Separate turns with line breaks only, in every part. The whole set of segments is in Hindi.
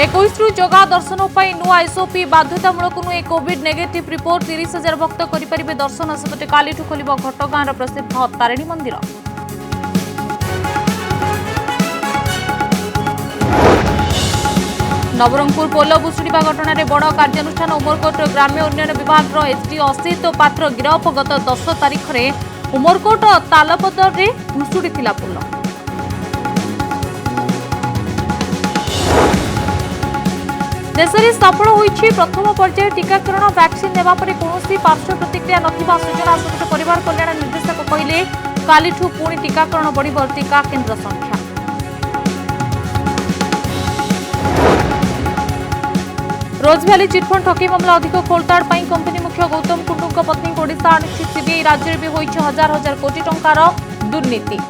21 रु जगा दर्शन नुआ एसओपी बाध्यतामूलक नुहे कोविड नेगेटिव रिपोर्ट 30,000 भक्त करें दर्शन सेपटे काली खोल घटगाँ प्रसिद्ध तारिणी मंदिर। नवरंगपुर पोल भुशुड़ा घटन में बड़ कार्यानुष्ठान उमरकोट ग्राम्य उन्नयन विभाग एसडी असित पात्र गिरफ गत 10 तारिख में उमरकोट तालपदर में भुशुड़ी पोल। देश में सफल होईछि प्रथम पर्याय टीकाकरण वैक्सीन नेबा परे कोनोसी पार्श्व प्रतिक्रिया नथिबा सूचना स्वतंत्र परिवार कल्याण निर्देशक कहले कालीठू पुणी टीकाकरण बढ़िब टीका केन्द्र संख्या। रोजभैली चिटफंड ठकी मामला अधिक खोलताड़ पर कंपनी मुख्य गौतम कुंडू पत्नी ओडिशा आनी सीबीआई राज्य में होईछि हजार हजार कोटी टंकार दुर्नीति।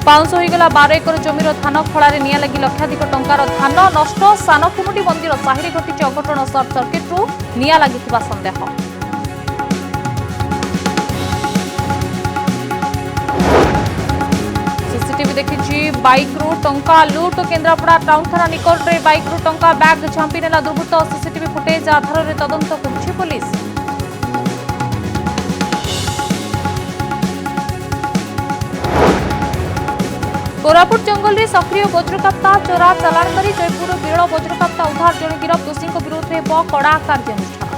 पाउंस होगला 12 एकर जमीर धान खଳାରେ निया लगी लक्षाधिक टंकार धान नष्ट सानकुमुडी मंदिर साहिरे घटी अघटन सर्ट सर्किट्रु निया लगी सन्देह। सीसीटीवी देखी बाइक रु टंका लुट केन्द्रापड़ा टाउन थाना निकट में बाइक रु टंका बैग झांपी नेला दुर्बृत्त सीसीटीवी फुटेज आधार में तदंत करुछि पुलिस। कोरापुट जंगल में सक्रिय वज्रकाप्ता चोरा चालाण कर जयपुर विरल वज्रकाप्ता उद्धार जड़े गिरफ दोषी विरोध में कड़ा कार्यानुष्ठान।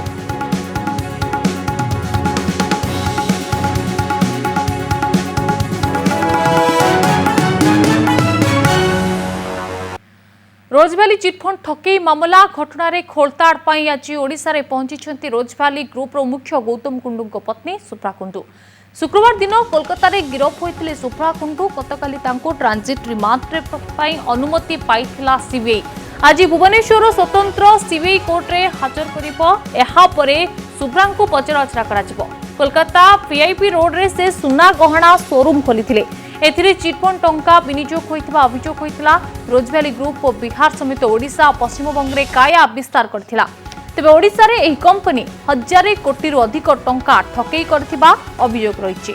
रोजभैली चिटफंड ठकई मामला घटना रे खोलताड़ पाई आज ओडिशा रे पहुंची रोजभैली ग्रुप मुख्य गौतम कुंडू पत्नी सुप्रा कुंडू। शुक्रवार दिन कोलकाता रे गिरफ होइतिले सुप्रा कुंडू गतकाली तांको ट्रांजिट रिमांड रे अनुमति पाइथिला सीबीआई। आज भुवनेश्वर स्वतंत्र सीबीआई कोर्ट रे हाजर करिबो। एहा परे सुप्रा को पचराउचरा कराजिबो। कोलकाता पीआईपी रोड रे से सुना गहना शोरूम खोलिथिले। एथिरे चिटफंड टंका विनियोग होइथिबा अभियोग होइथिला। रोजभैली ग्रुप और बिहार समेत ओडिशा पश्चिम बंग रे काया विस्तार करथिला। तेबे ओडिशा रे एही कंपनी हजार कोटी रु अधिक टंका ठकई करथिबा अभियोग रहिछि।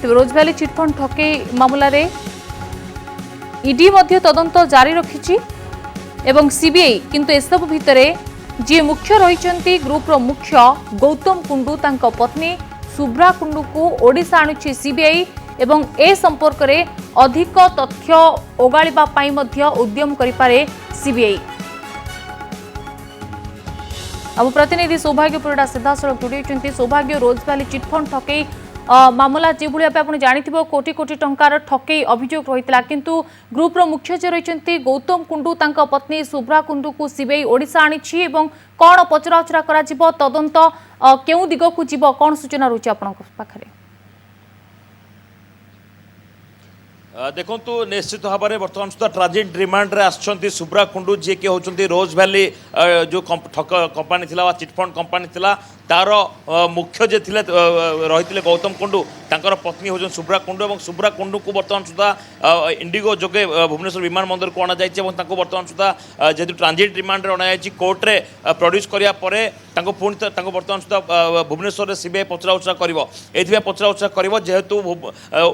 तेबे रोजभैली चिटफंड ठकई मामला रे ईडी मध्य तदंत जारी रखिछि एवं सीबीआई किंतु एसबु भितरे जे मुख्य रहिचंती ग्रुप रो मुख्य गौतम कुंडू तांको पत्नी सुब्रा कुंडू को ओडिशा आणुछि सीबीआई एवं ए संपर्क में अधिक तथ्य ओगाळिबा पाई मध्य उद्यम करिपारे सीबीआई। अब प्रतिनिधि सौभाग्य परिडा सीधासलख जोड़ी सौभाग्य रोजभैली चिटफंड ठकई मामला जो भाई आप जानिथिबो कोटी कोटी टंकार ठकई अभियोग रहितला किंतु ग्रुप रो मुख्य जे रहिचंती गौतम कुंडू तांका पत्नी सुब्रा कुंडू को सीबीआई ओडिशा आनिछि एवं कोन पचराउचरा करा जिवो तदंत केउ दिग को जिवो कोन सूचना रहउछि आपनक पाखरे।
देखु निश्चित भाव में बर्तमान सुधा ट्रांजिट रिमांड रे आछंती सुब्रा कुंडू जी के होचंती रोजभैली जो कंपनी थिला चिटफंड कंपनी थिला तार मुख्य जे थिले रहिथिले गौतम कुंडू तांकर पत्नी होचन सुब्रा कुंडू और सुब्रा कुंडू को बर्तमान सुधा इंडिगो जोगे भुवनेश्वर विमान बंदर को अणा जाइछि एवं तांको बर्तमान सुधा जेतु ट्रांजिट रिमांड रे अणा जाइछि कोर्ट रे प्रोड्यूस करिया परे तांको पुणी तांको बर्तमान सुधा भुवनेश्वर रे सीबीआई पचराउचरा करिवो एथिबे पचराउचरा करिवो जेहेतु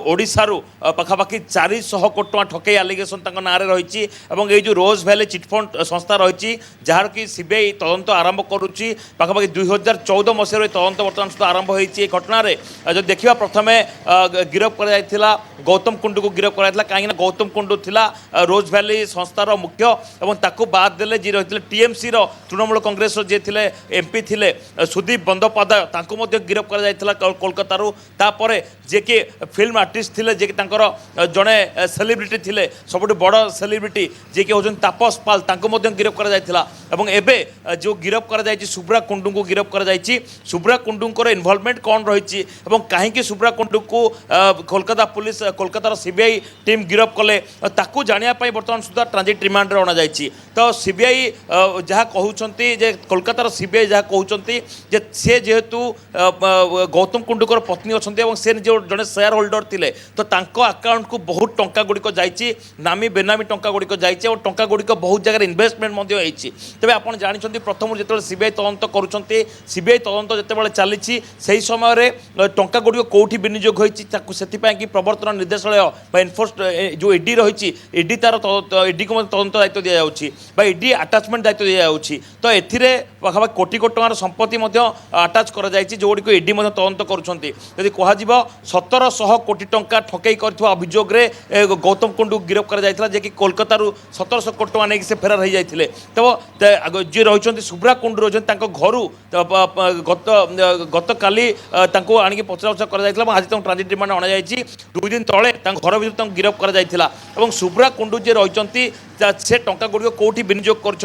ओडिसा रु पाखापाखि 400 कोटी टଙ୍କା ठकई आलिगेसन तांको नारे रहिछि एवं ए जो रोजभैली चिटफंड संस्था रहिछि जार कि सीबीआई तदंत आरंभ करूछि पाखापाखि 2014 मसीह तदंत बर्तमान सुधा आरंभ होइछि घटना रे जो देखिबा प्रथमे गिरफ करा जायतिला गौतम कुंडू को गिरफ करा जायतिला काहे गौतम कुंडू थिला रोजभैली संस्थार मुख्य एवं ताकू बाद देले जी रहिथिले टीएमसी रो तृणमूल कांग्रेस रो जे थिले एमपी थिले सुदीप बंदोपाध्याय तांको मध्ये गिरफ करा जायतिला कोलकाता रो तापरे जे कि फिल्म आर्टिस्ट थिले जे कि तांकर जड़े सेलिब्रिटी थिले सबुठ बड़ सेलिब्रिटी जे कि होजन तापस पाल तांको मध्ये गिरफ करा जायतिला एवं एबे जो गिरफ करा जायछि सुब्रा कुंडू को गिरफ करा जायछि सुब्रा कुंडू को इन्वॉल्वमेंट कौन रही एवं कहीं सुब्रा कुंडू को कोलकाता पुलिस कोलकातार सीबीआई टीम गिरफ कले ताकू जानापी बर्तमान सुधा ट्रांजिट रिमांड रे अणा जायछि। तो सीबीआई जहाँ कहउछंती जे कोलकातार सीबीआई जहाँ कहउछंती जे से जेहेतु गौतम कुंडूकर पत्नी अछंती एवं से जो जड़े शेयर होल्डर थिले तो तांको अकाउंट को बहुत टंका गुड़िक जाइछि नामी बेनामी टंका गुड़िक जाइछि और टंका गुड़िक बहुत जगह इन्वेस्टमेंट मध्य होइछि। तबे आपण जानिछंती प्रथम जेतले सीबीआई तदंत करूछंती सीबीआई तदंत जितेबाला चली से समय टंका गुड़िक कौटी विनियोग होती कि प्रवर्तन निर्देशालय एनफोर्स जो ईडी रही ईडी तार ईडी को तदंत दायित्व दि जाऊँगी ईडी आटाचमेंट दायित्व दि जाऊँगी तो ए पाखापाखि कोटी कोटी टंकार संपत्ति आटाच कर ईडी तदंत करुँच कह 1700 कोटी टंका ठकई कर अभियोग गौतम कुंडू गिरफ कर कोलकाता 1700 कोटी टंका नहीं से फेरार हो जाते तो जी रही सुब्रा कुंडू रही घर गत काली आणिक पचरा कर आज ट्रांजिट रिमांड अणा 2 दिन तले घर भर गिरफ कर सुब्रा कुंडू जी रही से टंका गुड़िक कौटी विनियोग कर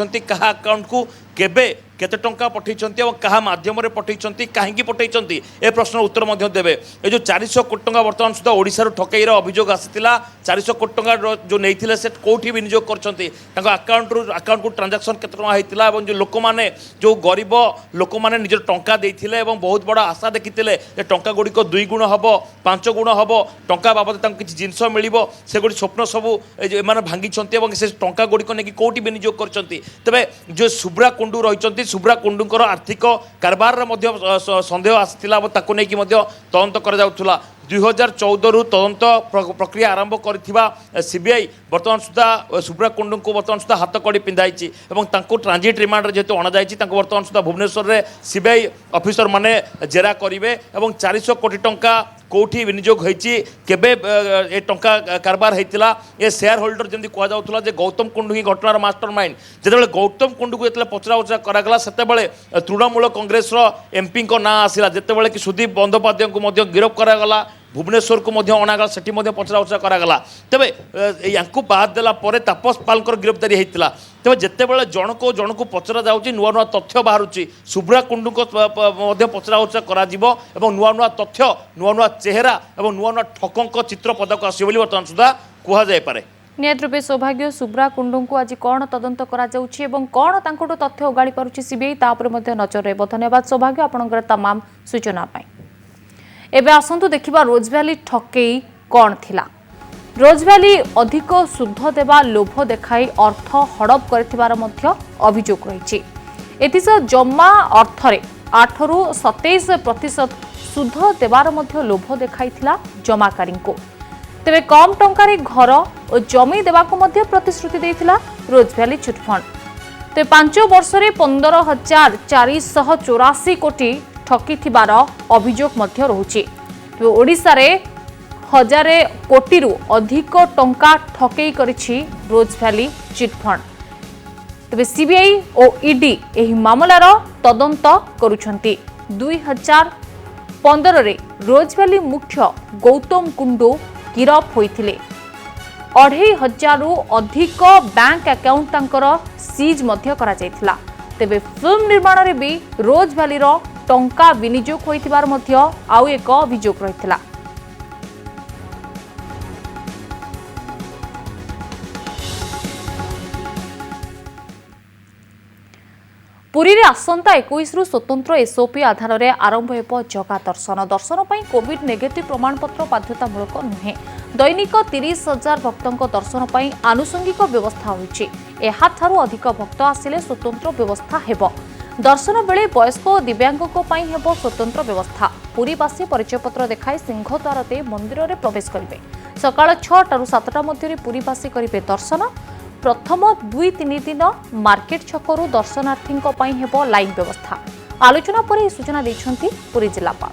अकाउंट को केबे केते टंका पठेइछन्ती और कहा माध्यम रे पठेइछन्ती काहेकि पठेइछन्ती ए प्रश्न उत्तर मध्य देबे ए जो 400 कोटी टंका वर्तमान सुधा ओडिसा रो ठकईर अभियोग आसीतिला 400 कोटी टंका जो नैथिले से कोठी विनियोग करछन्ती तांको अकाउंट को ट्रांजैक्शन केते टंका हेतिला एवं जो लोक माने जो गरीब लोक माने निजर टंका देइथिले एवं बहुत बड़ आशा देखिथिले जे टंका गुड़िक 2 गुण हबो 5 गुण हबो टंका बाबद तांको किछि जिंस मिलिबो से गुडी स्वप्न सब एमाने भांगिछन्ती एवं से टंका गुड़िक नेकी कोठी विनियोग करछन्ती तबे जो सुब्रा कुंडू रहिछन्ती सुब्रा कुंडूंकर आर्थिक कारबार सन्देह आसाला ताको नहीं तदंत कर 2014 रु तदंत प्रक्रिया आरंभ कर सीबीआई बर्तमान सुधा सुब्रा कुंडू को बर्तमान सुधा हाथ कड़ी पिंधाई और ट्रांजिट रिमांड जेहेतु अणा बर्तमान सुधा भुवनेश्वर में सीबीआई ऑफिसर माने जेरा करेंगे और 400 कोटी टंका कौटी विनियोग होती केबे ए टंका कारबार होता ए शेयर होल्डर जमी कहला गौतम कुंडू ही घटनार मास्टर माइंड जिते गौतम कुंडू को जो पचरा उचरा कराला से तृणमूल कांग्रेस एमपी ना आसला जितेबाला कि सुदीप बंदोपाध्याय को गिरफ करागला भुवनेश्वर को अणागला से पचरा उचरा करागला तेरे या बाद देला तापस पालकर गिरफ्तारी होता तेज जितेबाला जन को पचरा जाऊँगी नुआ नुआ तथ्य बाहर सुब्रा कुंडू को पचरा उचरा कर नुआ नुआ तथ्य नुआ नुआ चेहरा और नुआ नुआ ठकों चित्र पदक आसो बर्तमान सुधा कहुपे
निहत रूपे सौभाग्य सुब्रा कुंडू को आज कौन तदंत कौन तथ्य उगाड़ी पारुछि सीबीआई तापर नजर रहिबो। धन्यवाद सौभाग्य आपनकर तमाम सूचना पाई। एबे आसंतु देखिबा रोजभैली ठकई कौन थिला। रोजभैली अधिक सुध देवा लोभ देखाई अर्थ हड़प करथिबार मध्य अभियोग रहिछि। एथिस जमा अर्थरे 8 रु 27% सुध देवार मध्य लोभ देखाइथिला जमाकारी को। तेबे कम टंकार घर और जमी देवाको मध्य प्रतिश्रुति देइथिला रोजभैली चिटफंड। तेबे 5 वर्ष रे 15,484 कोटी ठकी थिबार अभियोग मध्य रहुछि। तेबे ओडिसा रे 1000 कोटी रु अधिक टंका ठकई करिछि रोजभैली चिटफंड। तेबे सीबीआई और ईडी एही मामलार तदंत करुछंती। 2015 रे रोजभैली मुख्य गौतम कुंडू गिरफ होइथिले। 2500 रु अधिक बैंक अकाउंट तांकर सीज मध्य करा जायथिला। तेबे फिल्म निर्माण रे भी रोजभैली रो टंका विनियोग होइथिबार मध्य आउ एक अभियोग रहिथिला। पुरी रे आसंता 21 रु स्वतंत्र एसओपी आधार में आरंभ हो जगा दर्शन। दर्शन पर कोविड नेगेटिव प्रमाणपत्र बाध्यतामूलक नुहे। दैनिक 30,000 भक्तों दर्शन पर आनुषंगिक व्यवस्था होइछि। एहाठारु अधिक भक्त आसिले स्वतंत्र व्यवस्था हेबो। दर्शन बेले वयस्क और दिव्यांगों पई हेबो स्वतंत्र व्यवस्था। पुरीवासी परिचयपत्र देखाई सिंहद्वार दे मंदिर में प्रवेश करेंगे। सकाळ 6 रु 7 मध्य पुरीवासी करेंगे दर्शन। प्रथम 2-3 दिन मार्केट छकरू दर्शनार्थी हेबो लाइन व्यवस्था। आलोचना पर यह सूचना देइछंती पुरी जिलापाल।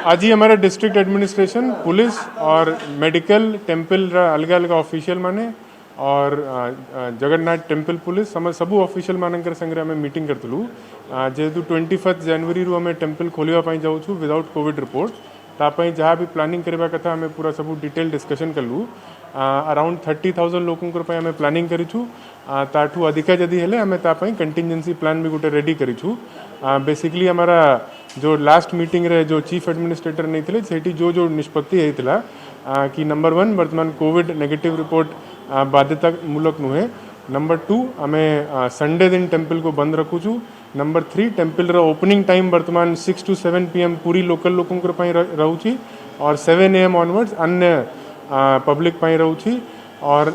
आज ही हमारा डिस्ट्रिक्ट एडमिनिस्ट्रेशन पुलिस और मेडिकल टेम्पल अलग अलग ऑफिशियल माने और जगन्नाथ टेम्पल पुलिस सबू ऑफिशियल मानकर संगे आम मीटिंग करूँ जेहेतु 21 जनवरी रु आम टेम्पल खोलवाई जाऊँ विदाउट कोविड रिपोर्ट तापाई जहाँ भी प्लानिंग करवा कथा आम पूरा सब डिटेल डिस्कशन कलु। अराउंड 30,000 लोकों आम प्लानिंग करूँ ताठू अधिका जदि हेले आम तापाई कंटिजेंसी प्लान भी गोटे रेडी करूँ। बेसिकली हमारा जो लास्ट मीटिंग रे जो चीफ एडमिनिस्ट्रेटर नहीं थे सेठी जो निष्पत्ति होता कि नंबर 1 वर्तमान कोविड नेगेटिव रिपोर्ट बाध्यतामूलक नुहे। नंबर 2 आम संडे दिन टेम्पल को बंद रखुचु नंबर 3 टेम्पल ओपनिंग टाइम वर्तमान 6 to 7 PM पूरी लोकल लोकों रोचे और 7 AM ऑनवर्ड्स अन्य पब्लिक रोचे और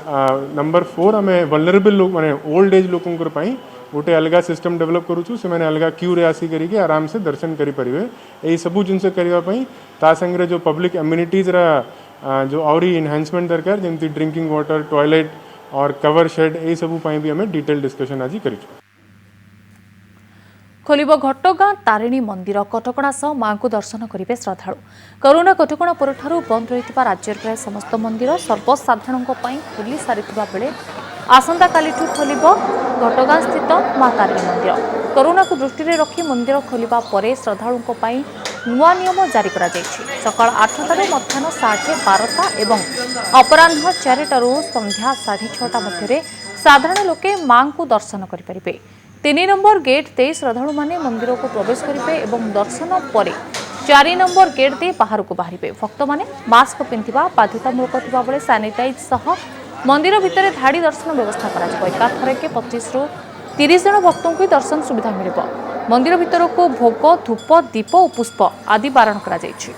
नंबर 4 आम वल्नरेबल लोक माने ओल्ड एज लोकों गोटे अलग सिस्टम डेवलप करूँ से मैंने अलग क्यू रे आसी करिके आराम से दर्शन करेंगे यही सबू जिनस करने ता संगे जो पब्लिक एम्यूनिटीज जो आहरी इनहांसमेंट दरकार जमी ड्रिंकिंग वाटर टॉयलेट और कवर शेड यही सबू भी आम डिटेल डिस्कशन आज कर
खोलिब घटगाँ तारिणी मंदिर कटकणा सह मां को दर्शन करेंगे श्रद्धालु कोरोना कटकणा परठारु बंद रही राज्य प्राय समस्त मंदिर सर्वसाधारण खोली सारी बेले आसंता कालीठू खोलिब घटगाँ स्थित मां तारिणी मंदिर कोरोना को दृष्टि में रखी मंदिर खोलिबा परे श्रद्धालुओं नुआ नियम जारी करा जायछि। सकाळ 8टारू मध्याह्न 12:30 एवं अपराह्न 4टारू संध्या 6:30 मध्य साधारण लोके मां को दर्शन करेंगे। 3 नंबर गेट दे श्रद्धालु माने मंदिर को प्रवेश करेंगे एवं दर्शन पर 4 नंबर गेट दे बाहर को बाहर भक्त माने मास्क पिंधिबा बाध्यतामूलक थिबा बेले सैनिटाइज सह मंदिर भितर धाड़ी दर्शन व्यवस्था करा एकाथर के 25 ରୁ 30 जन भक्तों को दर्शन सुविधा मिल मंदिर भितर को भोग धूप दीप और पुष्प आदि बारण करा जायछि।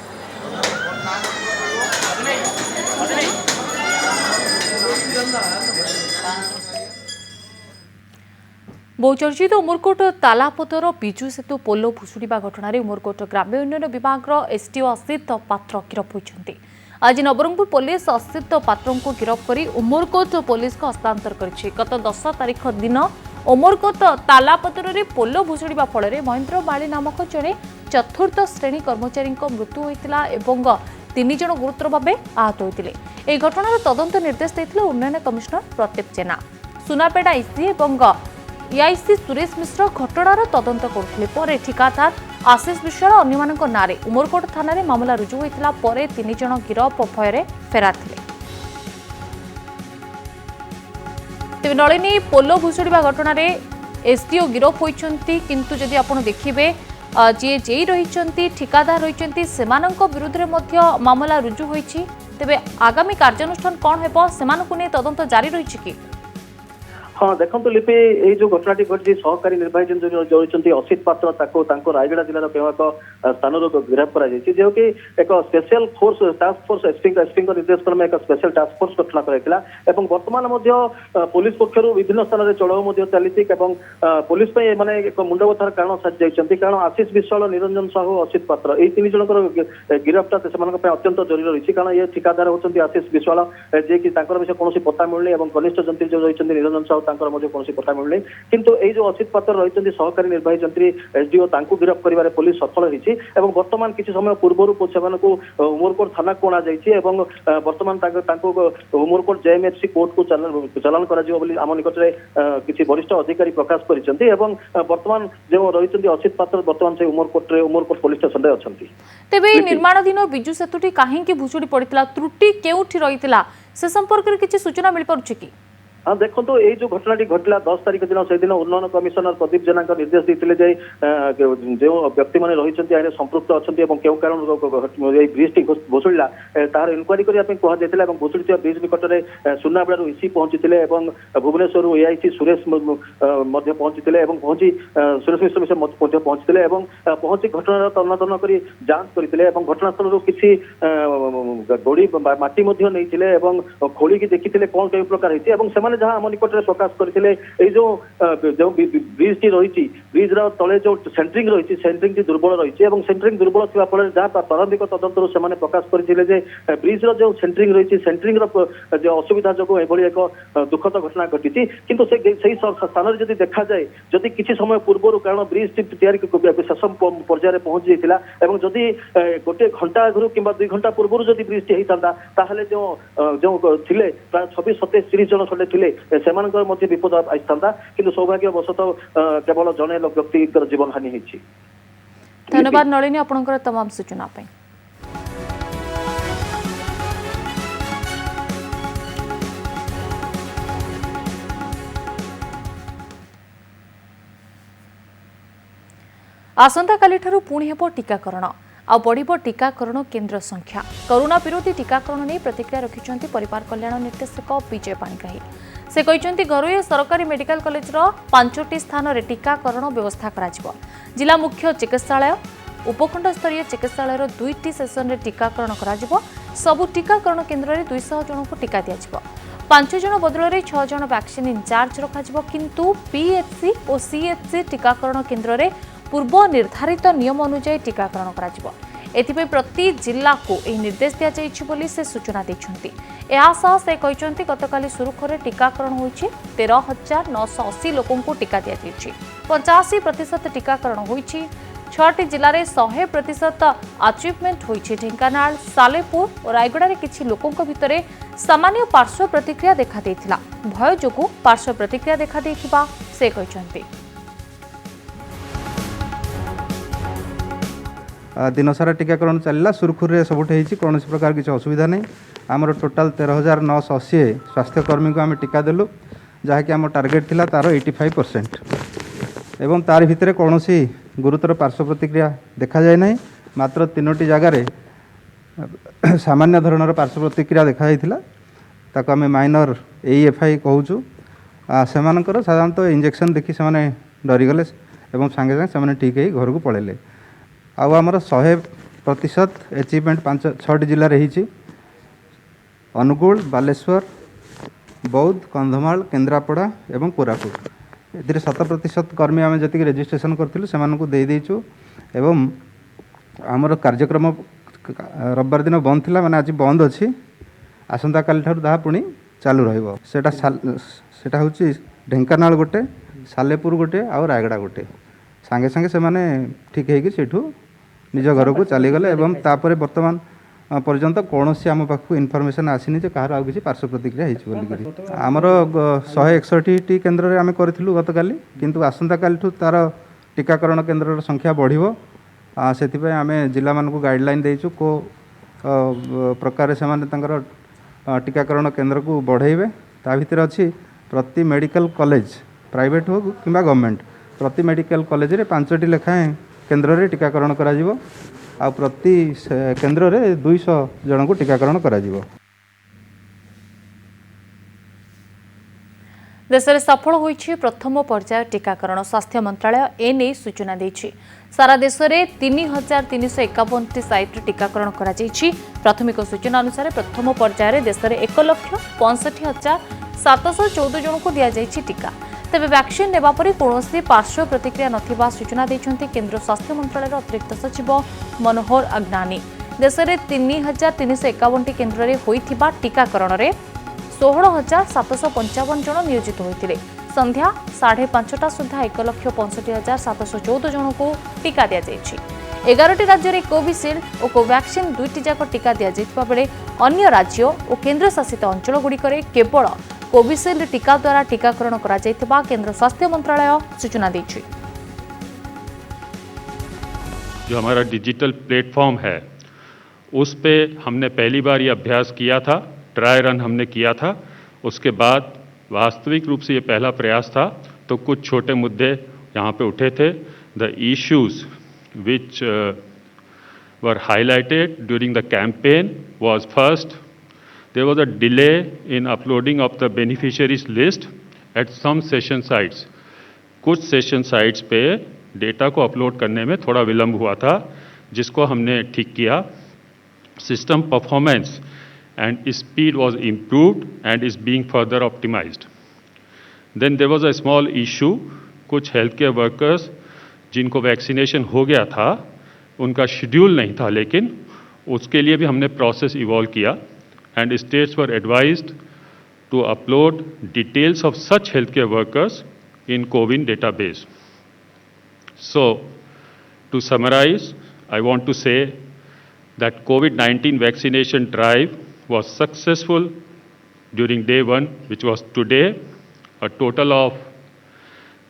बहुचर्चित उमरकोट तालापतर बिजु सेतु पोलो भुशुड़ा घटना उमरकोट ग्राम्य उन्नयन विभाग एसडीओ असित पात्र गिरफ होती। आज नवरंगपुर पुलिस असित पात्र को गिरफ कर उमरकोट पुलिस को हस्तांतर कर गत 10 तारिख दिन उमरकोट तालापतर में पोलो भुशुड़ा फल महेन्द्र माली नामक जड़े चतुर्थ श्रेणी कर्मचारी मृत्यु होता और 3 जन गुरुतर भाव आहत होते। यह घटनार तदंत निर्देश देते उन्नयन कमिशनर प्रदीप जेना सुनापेड़ा आईसी और एआईसी सुरेश मिश्र घटनार तदंत करते ठिकादार आशीष विश्वाल अन्य नारे उमरकोट थाना मामला रुजु होता 3 जन गिरफ भय फेरार थे। तेज नलिनी पोलो भुशुड़ा घटना एसडीओ गिरफ होती किंतु जदि आप देखिए जी जेई रही ठिकादार रही से विरुद्ध में मामला रुजु होती तेबे आगामी कार्यानुष्ठान कौन हेबो सेमानकु ने तदंत जारी रही कि
हाँ देखो लिपि ये जो घटनाटी घटी सहकारी निर्वाही जो रही असित पात्र रायगड़ा जिलार केव एक स्थान गिरफ कर जो कि एक special force task force SP निर्देश क्रमे एक स्पेशल टास्क फोर्स गठन कर बर्तमान पुलिस पक्षर विभिन्न स्थान में चढ़ाऊ चली पुलिस माने एक मुंडबथार कारण साजी जाती कारण आशीष विश्वाल निरंजन साहू असित पात्र ये 3 जन गिरफ्ता अत्यंत जरूरी रही कारण ये ठिकादार होती आशीष विश्वाल जे कि विषय कौन पता मिलनी और कनिष्ठ जंत्री जो रही निरंजन साहू कौन पता मिलनी किंतु ये जो असित पात्र रही सहकारी निर्वाही जंत्री एसडीओ गिरफ कर पुलिस सफल रही बर्तमान किसी समय पूर्व से उमरकोट थाना को अणाई बर्तमान उमरकोट जेएमएफसी कोर्ट को चलान कर आम निकट में किसी वरिष्ठ अधिकारी प्रकाश कर बर्तमान जो रही असित पात्र बर्तमान से उमरकोट पुलिस स्टेशन में अच्छा
तेज निर्माणाधीन बिजु सेतुटी कहीं भुशुड़ी पड़ता त्रुटि केउठी रही से संपर्क में किसी सूचना मिल पारुछि कि
हाँ देखो तो ये जो घटनाटी घटला 10 तारिख दिन से दिन उन्नयन कमिशनर प्रदीप जेना निर्देश देते जो व्यक्ति मैंने रही संपृक्त अच्छा क्यों कारण ब्रिज टी भुशुड़ा तार इनक्वारी करने कहते भुशुड़ी ब्रिज निकट में सुनाबेड़ू इसी पहुंची भुवनेश्वर एआईसी सुरेश पहुंची पहुंची सुरेश मिश्र पहुंची पहुंची घटनार तदन कर जांच करते घटनास्थल किसी गोड़ी माटी नहीं खोलिकी देखी कौन कई प्रकार होती जहाँ आम निकट में प्रकाश करते जो ब्रिज टी रही ब्रिज तले जो सेंट्रिंग रही सेंट्रिंग दुर्बल रही सेंट्रिंग दुर्बल थी फल जहाँ प्रारंभिक तदंत से प्रकाश करते ब्रिज जो सेंट्रिंग रही सेंट्रिंग जो असुविधा जो एक दुखद घटना घटी किंतु से स्थान में जब देखा जाए जदि किसी समय पूर्व कारण ब्रिज टी या शेष पर्यायर पहुंची जाता जदि गोटे घंटा आगु कि 2 घंटा पूर्व जब ब्रिज टी होता जो थे प्राय 26-27-30 जन खंडे थे से विपद आई था कि सौभाग्यवशतः केवल जड़े व्यक्ति जीवन हानि होती।
धन्यवाद नलिनी आपनकर तमाम सूचना पे। आसंता काली ठारू पुणी हेबो टीकाकरण आ बढ़िबो टीकाकरण केन्द्र संख्या कोरोना विरोधी टीकाकरण नहीं प्रतिक्रिया रखिंट परिवार कल्याण निर्देशक विजय पाणिग्राही से कहते घरोई सरकारी मेडिकल कॉलेज 5टी स्थान में टीकाकरण व्यवस्था करा जिला मुख्य चिकित्सालय उपखंड स्तरीय चिकित्सालय 2टी सेसन में टीकाकरण करा सबु टीकाकरण केन्द्र में 200 जन को टीका दिया 5 जन बदल में 6 जन वैक्सीन इनचार्ज रखा किंतु पीएचसी और सीएचसी टीकाकरण केन्द्र में पूर्व निर्धारित नियम अनुसार टीकाकरण करा एथिपे प्रति जिला को यह निर्देश दिया जाइछि से सूचना देछन्ति एहासह से कहते गतकाली सुरुखुरे टीकाकरण होइछि 13,980 लोकों को टीका दिया जाइछि 85% टीकाकरण होइछि 6टी जिले में 100% अचिवमेंट होइछि ढेंकानाल सालेपुर और रायगड़ा रे किछि लोकों भितर सामान्य पार्श्व प्रतिक्रिया देखा देथिला भय जोगु पार्श्व प्रतिक्रिया देखा देथिबा से कहछन्ति
दिन सारा टीकाकरण चलला सुरखुरे सबुठे होती कौन प्रकार किसी असुविधा नहीं आमर टोटाल 13,980 स्वास्थ्यकर्मी को आम टीका देलु जहाँकि आम टार्गेट थिला तार 85% एवं तार भितर कौन गुरुतर पार्श्व प्रतिक्रिया देखा जाए ना मात्र 3टी जगार सामान्य धरणर पार्श्व प्रतिक्रिया देखा जाइथिला ताको आम माइनर AFI कहूँ से साधारणतः इंजेक्शन देखी से डरीगले और सांगे सांगे से ठीक है घर को पलैले आमर 100% अचिवमेंट 5-6 जिले रही अनुगुल बालेश्वर बौद्ध कंधमाल केन्द्रापड़ा एवं कोरापुट ए 100% कर्मी आम जी रेजिस्ट्रेशन करूँ से दे देचु एवं आमर कार्यक्रम रविवार दिन बंद थिला माने आज बंद अच्छी आसंता काली ठार दा पुणी चालू रहिबो सेटा होची ढेंकानाल गोटे सालेपुर गोटे आ रायगड़ा गोटे सांगे सांगे से माने ठीक है कि सेठू निज घर को चलीगले एवं तापर वर्तमान पर्यंत कौन सी आम पाखक इनफर्मेशन आसनी कहार आउ किसी पार्श्व प्रतिक्रिया होगी आमर 161टी केन्द्र में आम करूँ गत काली किंतु आसंता काली तार टीकाकरण केन्द्र संख्या बढ़िबो से आम जिला मानक गाइडलाइन देचु को प्रकार से टीकाकरण केन्द्र को बढ़ेबे ता भीतर अच्छी प्रति मेडिकल कॉलेज प्राइवेट हो कि गवर्नमेंट प्रति मेडिकल कॉलेज रे 5टी लेखाएं केन्द्र रे टीकाकरण करा जिवो आ प्रति केन्द्र रे 200 जन को टीकाकरण करा जिवो।
देश में सफल होइछि प्रथम पर्याय टीकाकरण स्वास्थ्य मंत्रालय एने सूचना देछि सारा देश में 3,351 साइट टीकाकरण करा जाइछि प्राथमिक सूचना अनुसार प्रथम पर्याय देश में 1,65,714 जन को दिया जाइछि टीका तेज वैक्सीन नेबा परे कौन पार्श्व प्रतिक्रिया नथिबा सूचना देछन्ति केंद्र स्वास्थ्य मंत्रालय अतिरिक्त सचिव मनोहर अग्नानी देश में 3,351 केन्द्र में होइथिबा टीकाकरण में 16,755 जन नियोजित होते संध्या 5:30 सुधा 1,65,714 जन को टीका दि जाइछि 11टी राज्य में कोविशील्ड और कोवैक्सीन 2टी जाक टीका दि जाइथिबा बेले अन्य राज्य और केन्द्र शासित अंचल गुड़िकरे केवल कोविशील्ड टीका द्वारा टीकाकरण करा जाइथिबा केंद्र स्वास्थ्य मंत्रालय सूचना देछि।
जो हमारा डिजिटल प्लेटफॉर्म है उस पे हमने पहली बार ये अभ्यास किया था, ट्राई रन हमने किया था। उसके बाद वास्तविक रूप से ये पहला प्रयास था तो कुछ छोटे मुद्दे यहाँ पे उठे थे। The issues which were highlighted during the campaign was first there was a delay in uploading of the beneficiaries list at some session sites. कुछ सेशन साइट्स पे डेटा को अपलोड करने में थोड़ा विलंब हुआ था जिसको हमने ठीक किया। System performance and speed was improved and is being further optimised. Then there was a small issue, कुछ हेल्थ केयर वर्कर्स जिनको वैक्सीनेशन हो गया था उनका शेड्यूल नहीं था, लेकिन उसके लिए भी हमने प्रोसेस इवॉल्व किया and states were advised to upload details of such healthcare workers in CoWIN database. So, to summarize, I want to say that COVID-19 vaccination drive was successful during day 1, which was today. A total of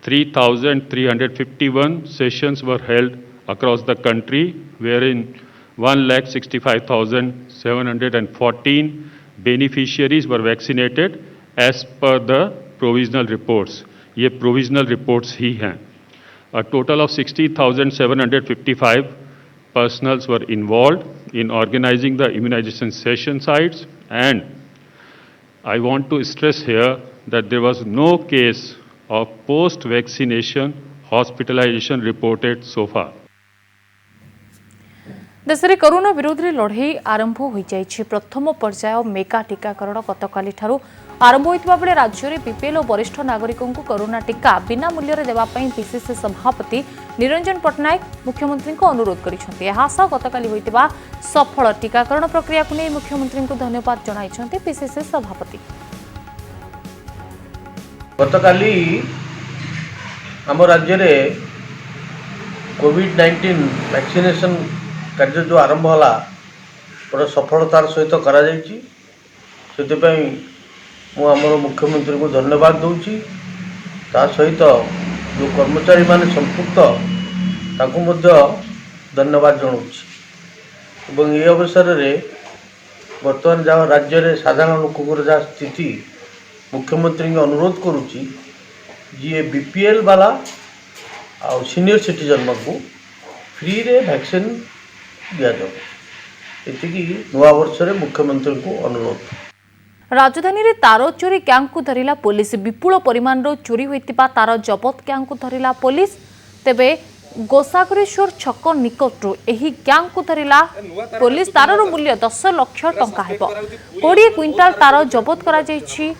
3,351 sessions were held across the country, wherein 1,65,714 beneficiaries were vaccinated as per the provisional reports. ये provisional reports ही हैं। A total of 60,755 personals were involved in organizing the immunization session sites, and I want to stress here that there was no case of post-vaccination hospitalization reported so far.
देश में कोरोना विरोध में लड़ई आरंभ हो जाइछि। प्रथम पर्याय मेगा टीकाकरण गतकाली ठारू आरंभ होइतिबा बेले राज्य में बीपीएल और वरिष्ठ नागरिकों को कोरोना टीका बिना मूल्य देवा पई पीसीसी सभापति निरंजन पट्टनायक मुख्यमंत्री को अनुरोध करिसेंति। एहा सह गतकाली होइतिबा सफल टीकाकरण प्रक्रिया को नै मुख्यमंत्री को धन्यवाद जणाइछंति पीसीसी सभापति।
गतकाली आम राज्य में कोविड-19 वैक्सीनेशन कार्य जो आरंभ होला बड़ा सफलतार सहित करा जायछि। सेतिपई मु आमर मुख्यमंत्री को धन्यवाद दूची। ता सहित जो कर्मचारी माने संपुक्त ताकू मध्य धन्यवाद जनाऊछि। एवं ये अवसर रे वर्तमान जहाँ राज्य रे साधारण लोकଙ୍କର जहाँ स्थिति मुख्यमंत्री को अनुरोध करुच्ची जी बीपीएल वाला आ सीनियर सिटीजन को फ्री रे वैक्सीन दिया जाओ। एतिकी नवा वर्ष रे मुख्यमंत्री को अनुरोध।
राजधानी रे तार चोरी गैंग को धरिला पुलिस। विपुल परिमाण रो चोरी होइतिबा तार जबत गैंग को धरिला पुलिस। तेबे गोसागरेश्वर छक निकटरू एही गैंग को धरिला पुलिस। तार रो मूल्य 10 लाख टंका हेबो। 20 क्विंटाल तार जबत करा जायछि।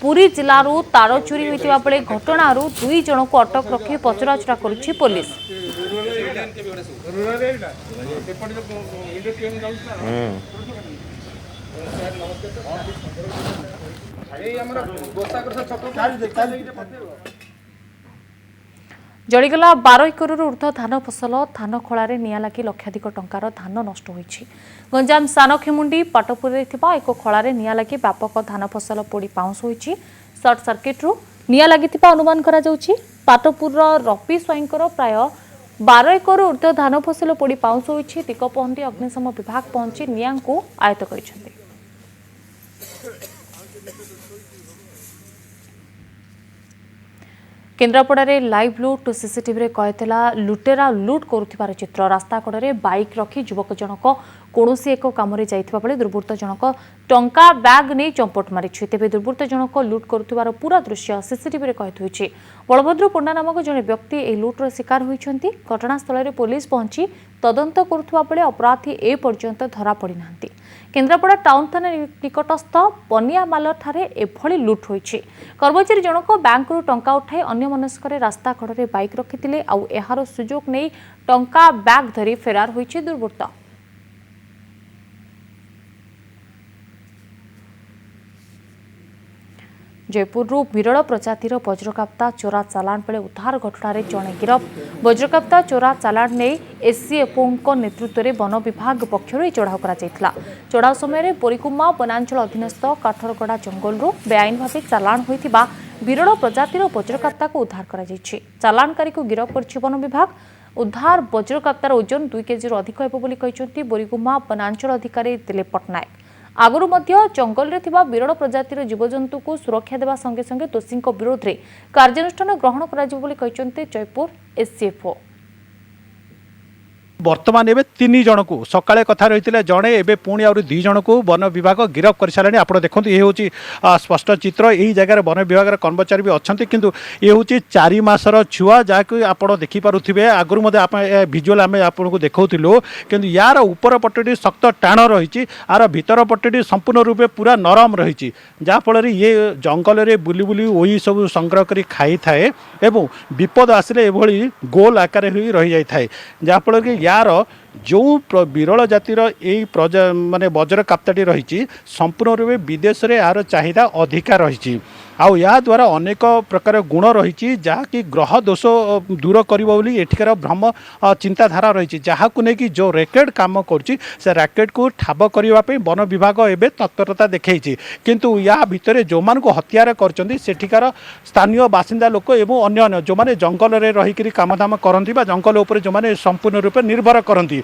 पुरी जिल्लारू तार चोरी होइतिबा बेले घटनारू 2 जण को अटक रखी पचराउचरा करुछि पुलिस। जड़ीगला 12 एकरु ऊर्ध्व धान फसल धान खଳାରେ निया लागि लक्षाधिक टंकार धान नष्ट होइछि। गंजाम सानखेमुंडी पाटपुर एक खଳାରେ निया लागि व्यापक धान फसल पोड़ी पाउंस होइछि। सर्ट सर्किट रु निया लागितिबा अनुमान करा जाउछि। पाटपुर रफी स्वाईंकर प्राय 12 एकरु ऊर्ध्व धान फसल पोड़ी पाउंस होइछि। तिकपहंडी अग्निशम विभाग पहुंची निया को आयत्त करिसेंति। केन्द्रापड़े लाइव लुट सीसीटीवी कहला लुटेरा लुट करुथिबार चित्र। रास्ता कड़े बाइक रखी युवक जनक कौनसी एक काम जाइथिबा बेले दुर्बृत्त जनक टंका बैग नहीं चंपट मारिछि। तेबे दुर्बृत्त जनक लुट करुथिबार पूरा दृश्य सीसीटीवी कैद होइछि। बलभद्र पंडा नामक जने व्यक्ति ए लुट्र शिकार होइछन्ति। घटनास्थल में पुलिस पहुंची तदंत करुथिबा बेले अपराधी ए पर्यंत धरा पड़ी नांती। केन्द्रापड़ा टाउन थाना निकटस्थ पनियामाल ठारे एभली लुट होइछि। कर्मचारी जनक बैंकरू टंका उठाई अन्य मनस्करे रास्ता कड़े बाइक रखिथिले आउ एहार सुजोग नहीं टंका बैग धरी फेरार होइछि दुर्बृत्त। जयपुर विरल प्रजातिर वज्रकाप्ता चोरा चालाण बेले उद्धार घटना जड़े गिरफ। वज्रकाप्ता चोरा चालाण नहीं एससीएफओ नेतृत्व में वन विभाग पक्षर चढ़ाऊ कर चढ़ाऊ समय बोरीकुमा वनांचल अधीनस्थ काठरगड़ा जंगलरू बेआईन भाव चालाण होता विरल प्रजातिर वज्रकाप्ता को उद्धार कर चालाणकारी को गिरफ कर वन विभाग। उद्धार वज्रकाप्तार ओजन 2 केजी अधिक होती बोरीकुमा वनांचल अधिकारी दिलीप पट्टनायक। आगुरी जंगल में थिबा विरल प्रजातिर जीवजंतु को सुरक्षा देवा संगे संगे दोषी विरोध में कार्यानुष्ठान ग्रहण कर जयपुर एससीएफओ।
वर्तमान एवं 3 जन को सकाळे कथा रही जड़े एवं पुणी आउरी 2 जन को वन विभाग गिरफ कर सारे। आप देखो ये हूँ स्पष्ट चित्र। यही जगह वन विभाग कर्मचारी भी अच्छा किंतु ये हूँ 4 मासर छुआ जहाँकि आप देखिपे। आगुरी भिजुआल आम आपको देखा कि यार ऊपर पटटी शक्त टाण रही आर भितर पटटी संपूर्ण रूपे पूरा नरम रही जहाँफल ये जंगल में बुली बुली वही सब संग्रह कर खाई थाए एवं विपद आसिले एभली गोल आकार रही जाए जहाँफल कि यार जो विरल जातिर यही माने वज्र काप्ताटी रही संपूर्ण रूपे विदेश में यार चाहिदा अधिका रही आउ या द्वारा अनेक प्रकार गुण रही जहाँकि ग्रह दोष दूर करी एठिकार भ्रम चिंताधारा रही जहाँ को लेकिन जो रैकेट काम करुच्ची से रैकेट को ठाब करने वन विभाग एवं तत्परता देखी किंतु या भितर जो मान को हत्यार कर स्थानीय बासिंदा लोक एवं अन्य जो मैंने जंगल में रहीकि काम धाम करती जंगल उपर जो मैंने संपूर्ण रूपे निर्भर करती।